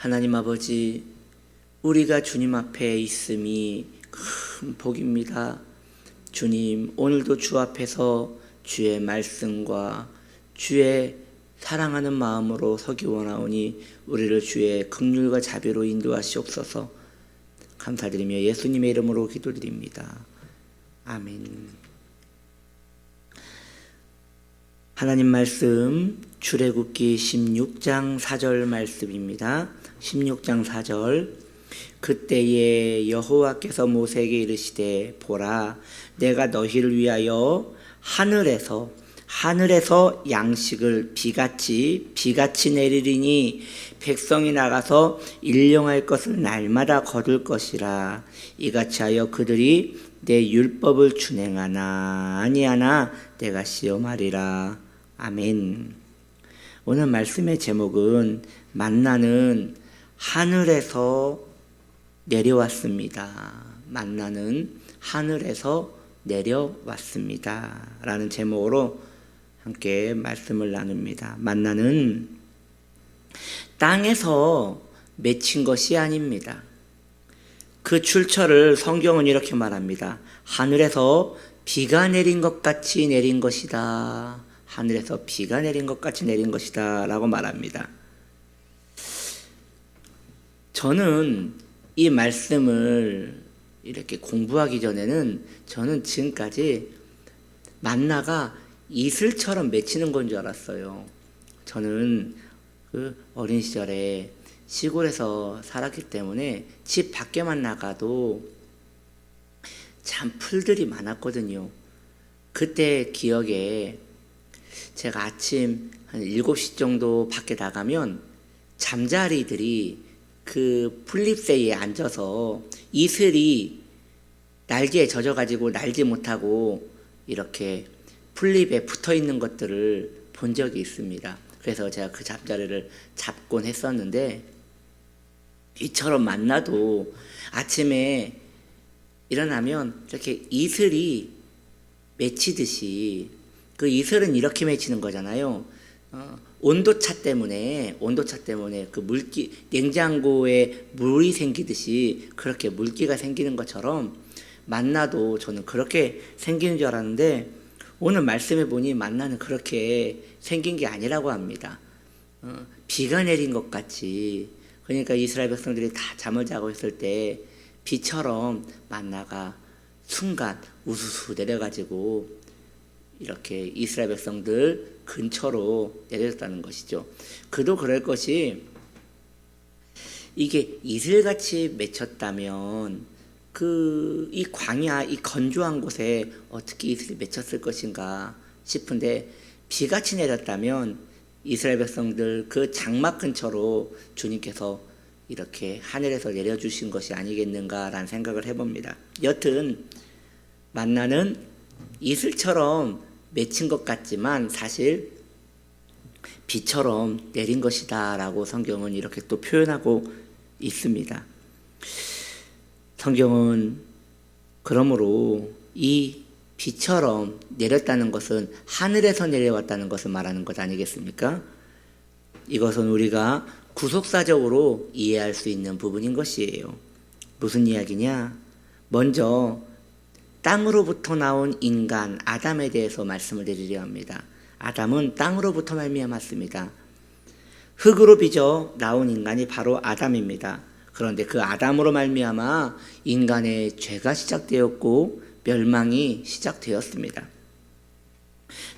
하나님 아버지, 우리가 주님 앞에 있음이 큰 복입니다. 주님, 오늘도 주 앞에서 주의 말씀과 주의 사랑하는 마음으로 서기 원하오니 우리를 주의 긍휼과 자비로 인도하시옵소서. 감사드리며 예수님의 이름으로 기도드립니다. 아멘. 하나님 말씀 출애굽기 16장 4절 말씀입니다. 16장 4절. 그때에 여호와께서 모세에게 이르시되 보라, 내가 너희를 위하여 하늘에서 양식을 비같이 내리리니 백성이 나가서 일용할 것을 날마다 거둘 것이라. 이같이 하여 그들이 내 율법을 준행하나 아니하나 내가 시험하리라. 아멘. 오늘 말씀의 제목은 만나는 하늘에서 내려왔습니다. 만나는 하늘에서 내려왔습니다. 라는 제목으로 함께 말씀을 나눕니다. 만나는 땅에서 맺힌 것이 아닙니다. 그 출처를 성경은 이렇게 말합니다. 하늘에서 비가 내린 것 같이 내린 것이다. 하늘에서 비가 내린 것 같이 내린 것이다 라고 말합니다. 저는 이 말씀을 이렇게 공부하기 전에는 저는 지금까지 만나가 이슬처럼 맺히는 건 줄 알았어요. 저는 그 어린 시절에 시골에서 살았기 때문에 집 밖에만 나가도 참 풀들이 많았거든요. 그때 기억에 제가 아침 한 7시 정도 밖에 나가면 잠자리들이 그 풀잎새에 앉아서 이슬이 날개에 젖어가지고 날지 못하고 이렇게 풀잎에 붙어 있는 것들을 본 적이 있습니다. 그래서 제가 그 잠자리를 잡곤 했었는데, 이처럼 만나도 아침에 일어나면 이렇게 이슬이 맺히듯이, 그 이슬은 이렇게 맺히는 거잖아요. 온도차 때문에 그 물기, 냉장고에 물이 생기듯이 그렇게 물기가 생기는 것처럼 만나도 저는 그렇게 생기는 줄 알았는데, 오늘 말씀해 보니 만나는 그렇게 생긴 게 아니라고 합니다. 비가 내린 것 같이, 그러니까 이스라엘 백성들이 다 잠을 자고 있을 때 비처럼 만나가 순간 우수수 내려가지고 이렇게 이스라엘 백성들 근처로 내려졌다는 것이죠. 그도 그럴 것이, 이게 이슬같이 맺혔다면 이 광야, 이 건조한 곳에 어떻게 이슬이 맺혔을 것인가 싶은데, 비같이 내렸다면 이스라엘 백성들 그 장막 근처로 주님께서 이렇게 하늘에서 내려주신 것이 아니겠는가라는 생각을 해봅니다. 여튼 만나는 이슬처럼 맺힌 것 같지만 사실 비처럼 내린 것이다 라고 성경은 이렇게 또 표현하고 있습니다. 성경은 그러므로 이 비처럼 내렸다는 것은 하늘에서 내려왔다는 것을 말하는 것 아니겠습니까? 이것은 우리가 구속사적으로 이해할 수 있는 부분인 것이에요. 무슨 이야기냐? 먼저 땅으로부터 나온 인간 아담에 대해서 말씀을 드리려 합니다. 아담은 땅으로부터 말미암았습니다. 흙으로 빚어 나온 인간이 바로 아담입니다. 그런데 그 아담으로 말미암아 인간의 죄가 시작되었고 멸망이 시작되었습니다.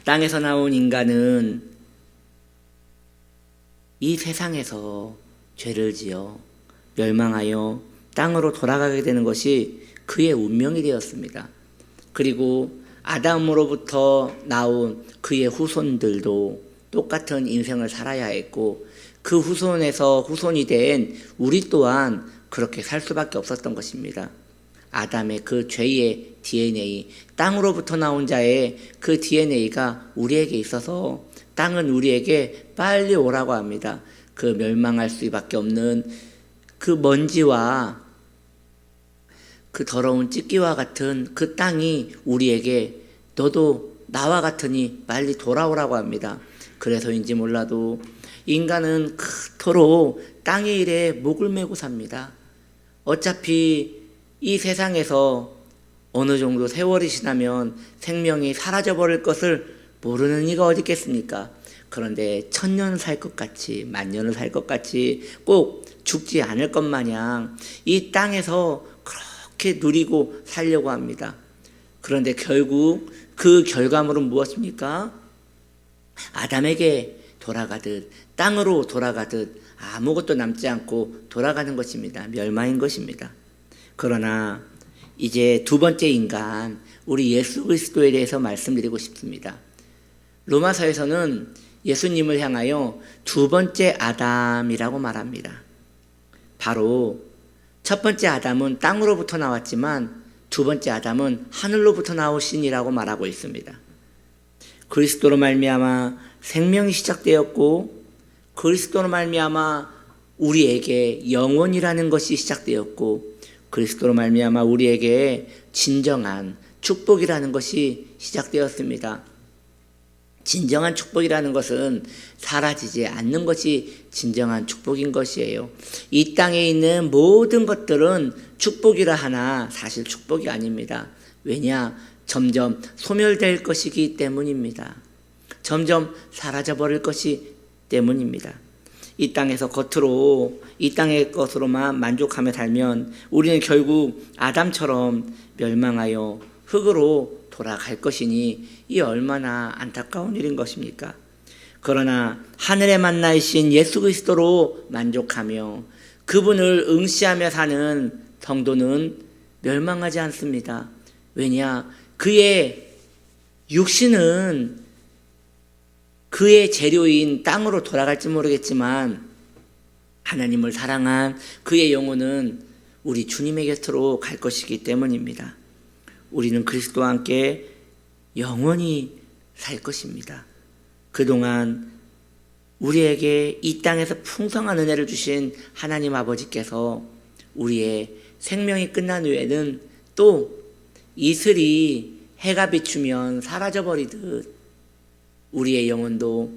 땅에서 나온 인간은 이 세상에서 죄를 지어 멸망하여 땅으로 돌아가게 되는 것이 그의 운명이 되었습니다. 그리고 아담으로부터 나온 그의 후손들도 똑같은 인생을 살아야 했고, 그 후손에서 후손이 된 우리 또한 그렇게 살 수밖에 없었던 것입니다. 아담의 그 죄의 DNA, 땅으로부터 나온 자의 그 DNA가 우리에게 있어서 땅은 우리에게 빨리 오라고 합니다. 그 멸망할 수밖에 없는 그 먼지와 그 더러운 찢기와 같은 그 땅이 우리에게 너도 나와 같으니 빨리 돌아오라고 합니다. 그래서인지 몰라도 인간은 그토록 땅의 일에 목을 메고 삽니다. 어차피 이 세상에서 어느 정도 세월이 지나면 생명이 사라져버릴 것을 모르는 이가 어디 있겠습니까? 그런데 1000년 살 것 같이, 10,000년을 살 것 같이 꼭 죽지 않을 것 마냥 이 땅에서 그렇게 누리고 살려고 합니다. 그런데 결국 그 결과물은 무엇입니까? 아담에게 돌아가듯, 땅으로 돌아가듯 아무것도 남지 않고 돌아가는 것입니다. 멸망인 것입니다. 그러나 이제 두 번째 인간, 우리 예수 그리스도에 대해서 말씀드리고 싶습니다. 로마서에서는 예수님을 향하여 두 번째 아담이라고 말합니다. 바로 첫 번째 아담은 땅으로부터 나왔지만 두 번째 아담은 하늘로부터 나오신이라고 말하고 있습니다. 그리스도로 말미암아 생명이 시작되었고 그리스도로 말미암아 우리에게 영원이라는 것이 시작되었고 그리스도로 말미암아 우리에게 진정한 축복이라는 것이 시작되었습니다. 진정한 축복이라는 것은 사라지지 않는 것이 진정한 축복인 것이에요. 이 땅에 있는 모든 것들은 축복이라 하나 사실 축복이 아닙니다. 왜냐? 점점 소멸될 것이기 때문입니다. 점점 사라져버릴 것이 때문입니다. 이 땅에서 겉으로 이 땅의 것으로만 만족하며 살면 우리는 결국 아담처럼 멸망하여 흙으로 돌아갈 것이니 이 얼마나 안타까운 일인 것입니까? 그러나 하늘에 만나 계신 예수 그리스도로 만족하며 그분을 응시하며 사는 성도는 멸망하지 않습니다. 왜냐? 그의 육신은 그의 재료인 땅으로 돌아갈지 모르겠지만 하나님을 사랑한 그의 영혼은 우리 주님의 곁으로 갈 것이기 때문입니다. 우리는 그리스도와 함께 영원히 살 것입니다. 그동안 우리에게 이 땅에서 풍성한 은혜를 주신 하나님 아버지께서 우리의 생명이 끝난 후에는 또 이슬이 해가 비추면 사라져버리듯 우리의 영혼도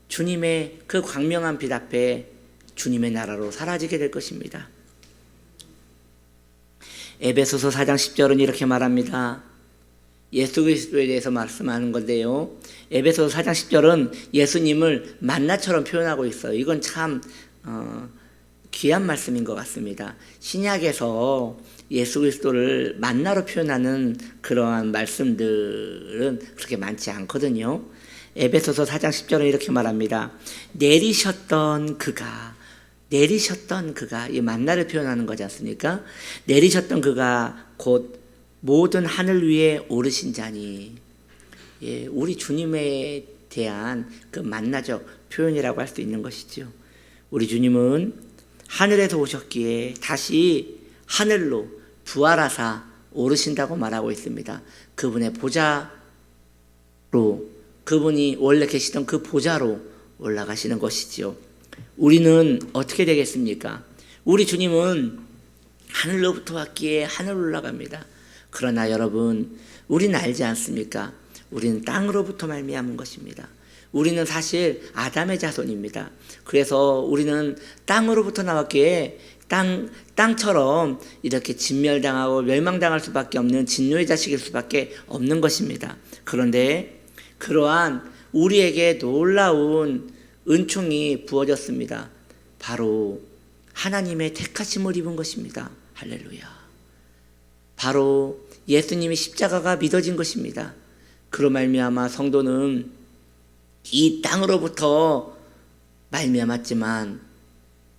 주님의 그 광명한 빛 앞에 주님의 나라로 사라지게 될 것입니다. 에베소서 4장 10절은 이렇게 말합니다. 예수 그리스도에 대해서 말씀하는 건데요. 에베소서 4장 10절은 예수님을 만나처럼 표현하고 있어요. 이건 참 귀한 말씀인 것 같습니다. 신약에서 예수 그리스도를 만나로 표현하는 그러한 말씀들은 그렇게 많지 않거든요. 에베소서 4장 10절은 이렇게 말합니다. 내리셨던 그가 이 만나를 표현하는 거지 않습니까? 내리셨던 그가 곧 모든 하늘 위에 오르신 자니, 우리 주님에 대한 그 만나적 표현이라고 할 수 있는 것이죠. 우리 주님은 하늘에서 오셨기에 다시 하늘로 부활하사 오르신다고 말하고 있습니다. 그분의 보좌로, 그분이 원래 계시던 그 보좌로 올라가시는 것이지요. 우리는 어떻게 되겠습니까? 우리 주님은 하늘로부터 왔기에 하늘로 올라갑니다. 그러나 여러분, 우리는 알지 않습니까? 우리는 땅으로부터 말미암은 것입니다. 우리는 사실 아담의 자손입니다. 그래서 우리는 땅으로부터 나왔기에 땅처럼 이렇게 진멸당하고 멸망당할 수밖에 없는 진노의 자식일 수밖에 없는 것입니다. 그런데 그러한 우리에게 놀라운 은총이 부어졌습니다. 바로 하나님의 택하심을 입은 것입니다. 할렐루야. 바로 예수님의 십자가가 믿어진 것입니다. 그로 말미암아 성도는 이 땅으로부터 말미암았지만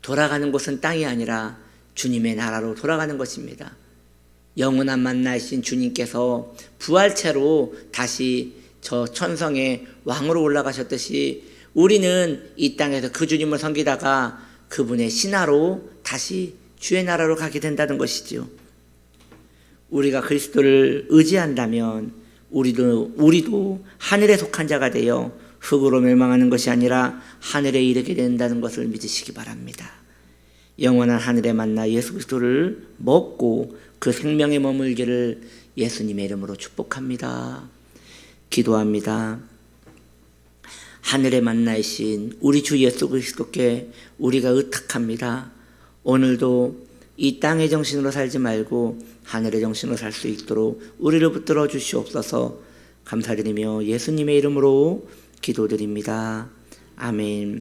돌아가는 곳은 땅이 아니라 주님의 나라로 돌아가는 것입니다. 영원한 만나신 주님께서 부활체로 다시 저 천성의 왕으로 올라가셨듯이 우리는 이 땅에서 그 주님을 섬기다가 그분의 신하로 다시 주의 나라로 가게 된다는 것이지요. 우리가 그리스도를 의지한다면 우리도 하늘에 속한 자가 되어 흙으로 멸망하는 것이 아니라 하늘에 이르게 된다는 것을 믿으시기 바랍니다. 영원한 하늘에 만나 예수 그리스도를 먹고 그 생명에 머물기를 예수님의 이름으로 축복합니다. 기도합니다. 하늘의 만나이신 우리 주 예수 그리스도께 우리가 의탁합니다. 오늘도 이 땅의 정신으로 살지 말고 하늘의 정신으로 살 수 있도록 우리를 붙들어 주시옵소서. 감사드리며 예수님의 이름으로 기도드립니다. 아멘.